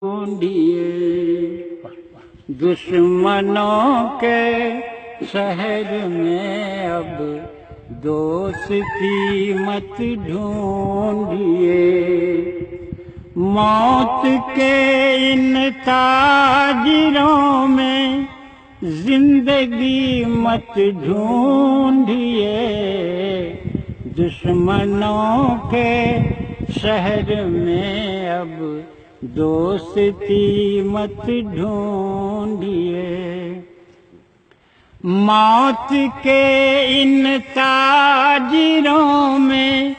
ڈھونڈیے دشمنوں کے شہر میں اب دوستی مت ڈھونڈیے، موت کے ان تاجروں میں زندگی مت ڈھونڈیے، دشمنوں کے شہر میں اب دوستی مت ڈھونڈیے، موت کے ان تاجروں میں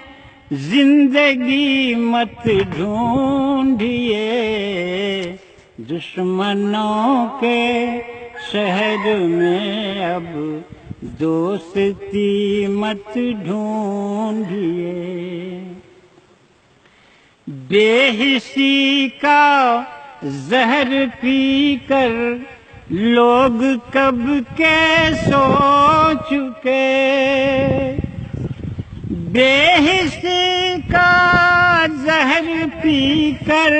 زندگی مت ڈھونڈیے، دشمنوں کے شہر میں اب دوستی مت ڈھونڈیے، بے حسی کا زہر پی کر لوگ کب کے سو چکے، بے حسی کا زہر پی کر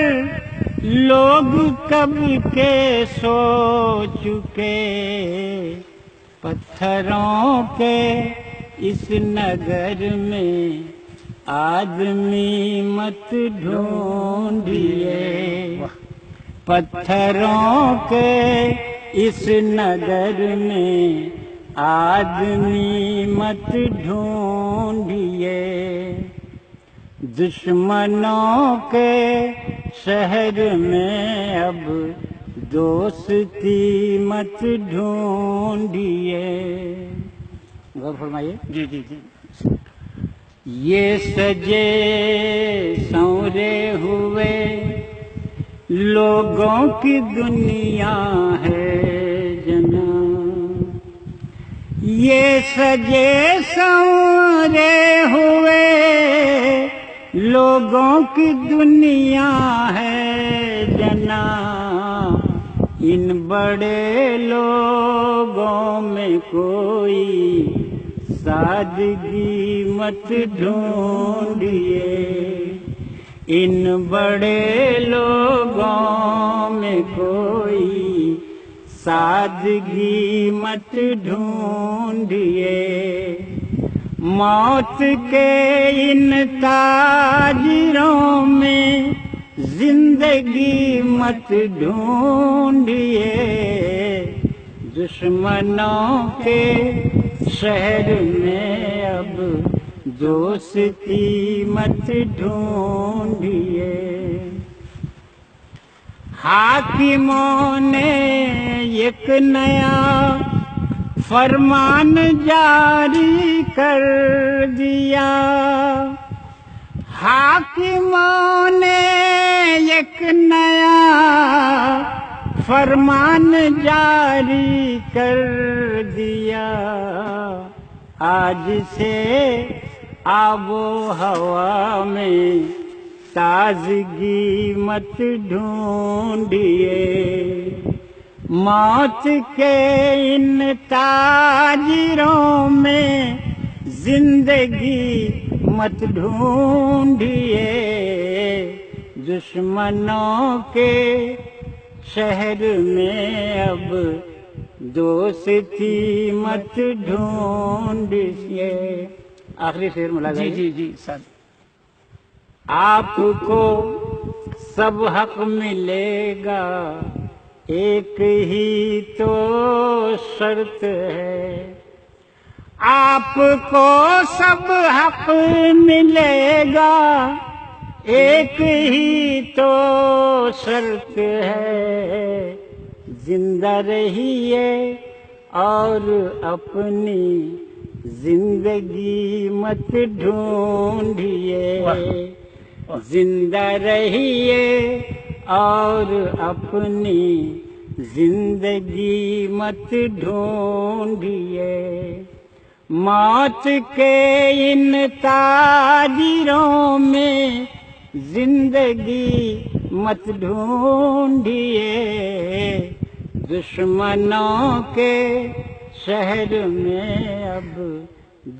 لوگ کب کے سو چکے، پتھروں کے اس نگر میں آدمی مت ڈھونڈیے، پتھروں کے اس نگر میں آدمی مت ڈھونڈیے، دشمنوں کے شہر میں اب دوستی مت ڈھونڈیے۔ غور فرمائیے۔ جی جی جی۔ یہ سجے سنورے ہوئے لوگوں کی دنیا ہے جناب، یہ سجے سنورے ہوئے لوگوں کی دنیا ہے جناب، ان بڑے لوگوں میں کوئی سادگی مت ڈھونڈیے، ان بڑے لوگوں میں کوئی سادگی مت ڈھونڈیے، موت کے ان تاجروں میں زندگی مت ڈھونڈیے، دشمنوں کے شہر میں اب دوستی مت ڈھونڈیے، حاکموں نے ایک نیا فرمان جاری کر دیا، حاکموں نے ایک نیا فرمان جاری کر دیا، آج سے آب و ہوا میں تازگی مت ڈھونڈیے، موت کے ان تاجروں میں زندگی مت ڈھونڈیے، دشمنوں کے شہر میں اب دوستی مت ڈھونڈیے۔ آخری شعر ملاحظہ۔ جی جی جی سر۔ آپ کو سب حق ملے گا، ایک ہی تو شرط ہے، آپ کو سب حق ملے گا، ایک ہی تو شرط ہے، زندہ رہیے اور اپنی زندگی مت ڈھونڈیے، زندہ رہیے اور اپنی زندگی مت ڈھونڈیے، موت کے ان تاجروں میں زندگی مت ڈھونڈیے، دشمنوں کے شہر میں اب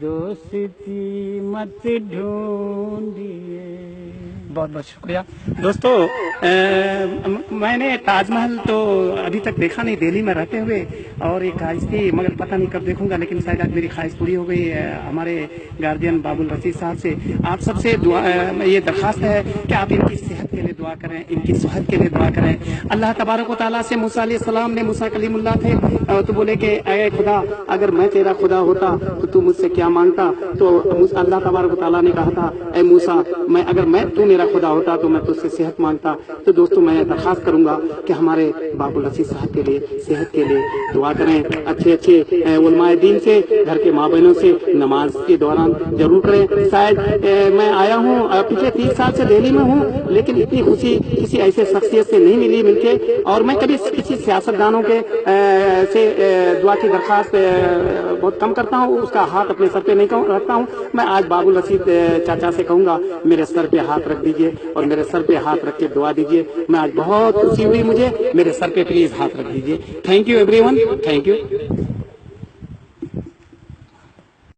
دوستی مت ڈھونڈیے۔ بہت بہت شکریہ دوستو. میں نے تاج محل تو ابھی تک دیکھا نہیں دہلی میں رہتے ہوئے, اور ایک خواہش تھی مگر پتہ نہیں کب دیکھوں گا, لیکن شاید آج میری خواہش پوری ہو گئی. ہمارے گارجین باب الرشید صاحب سے آپ سب سے دعا یہ درخواست ہے کہ آپ ان کی صحت کے لیے دعا کریں, ان کی صحت کے لیے دعا کریں. اللہ تبارک و تعالیٰ سے موسیٰ علیہ السلام نے, موسیٰ کلیم اللہ تھے, تو بولے کہ اے خدا اگر میں تیرا خدا ہوتا تو مجھ سے کیا مانگتا. تو اللہ تبارک و تعالیٰ نے کہا تھا اے موسیٰ اگر تو میرا خدا ہوتا تو میں تجھ سے صحت مانگتا. تو دوستو میں درخواست کروں گا کہ ہمارے باب الرشید صاحب کے لیے صحت کے لیے دعا کریں. اچھے علماء دین سے, گھر کے ماں بہنوں سے نماز کے دوران ضرور کریں. شاید میں آیا ہوں پچھلے 30 سال سے دہلی میں ہوں, لیکن اتنی خوشی کسی ایسے شخصیت سے نہیں ملی مل کے. اور میں کبھی کسی سیاستدانوں کے سے دعا کی درخواست بہت کم کرتا ہوں, اس کا ہاتھ اپنے سر پہ نہیں رکھتا ہوں. میں آج باب الرشید چاچا سے کہوں گا میرے سر پہ ہاتھ رکھ دیجئے اور میرے سر پہ ہاتھ رکھ کے دعا دیجئے. میں آج بہت خوشی ہوئی مجھے, میرے سر پہ پلیز ہاتھ رکھ دیجئے. Thank you every one, thank you.